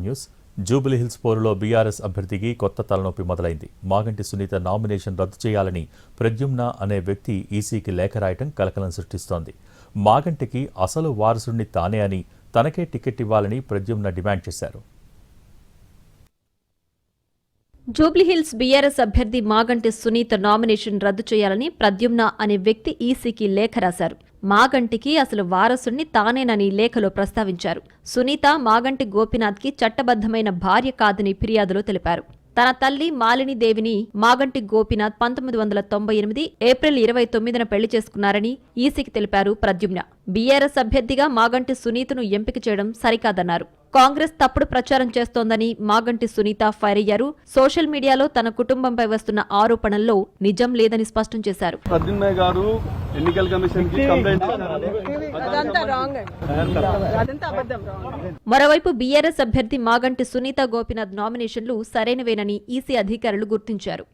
News Jubilee Hills పోరులో BRS అభ్యర్థికి కొత్త తలనొప్పి మొదలైంది. మాగంటి సునీత నామినేషన్ రద్దు చేయాలని ప్రద్యుమ్న అనే వ్యక్తి ఈసీకి లేఖ రాయటం కలకలం సృష్టిస్తోంది. మాగంటికి అసలు వారసుడిని తానే అని, తనకే టికెట్ ఇవ్వాలని ప్రద్యుమ్న డిమాండ్ చేశారు. జూబ్లీహిల్స్ బీఆర్ఎస్ అభ్యర్థి మాగంటి సునీత నామినేషన్ రద్దు చేయాలని ప్రద్యుమ్న అనే వ్యక్తి ఈసీకి లేఖ రాశారు. మాగంటికి అసలు వారసుణ్ణి తానేనని లేఖలో ప్రస్తావించారు. సునీత మాగంటి గోపీనాథ్కి చట్టబద్దమైన భార్య కాదని ఫిర్యాదులో తెలిపారు. తన తల్లి మాలినీదేవిని మాగంటి గోపీనాథ్ 1998 ఏప్రిల్ 29న పెళ్లి చేసుకున్నారని ఈసీకి తెలిపారు ప్రద్యుమ్న. బీఆర్ఎస్ అభ్యర్థిగా మాగంటి సునీతను ఎంపిక చేయడం సరికాదన్నారు. కాంగ్రెస్ తప్పుడు ప్రచారం చేస్తోందని మాగంటి సునీత ఫైర్ అయ్యారు. సోషల్ మీడియాలో తన కుటుంబంపై వస్తున్న ఆరోపణల్లో నిజం లేదని స్పష్టం చేశారు. మరోవైపు బీఆర్ఎస్ అభ్యర్థి మాగంటి సునీత గోపీనాథ్ నామినేషన్లు సరైనవేనని ఈసీ అధికారులు గుర్తించారు.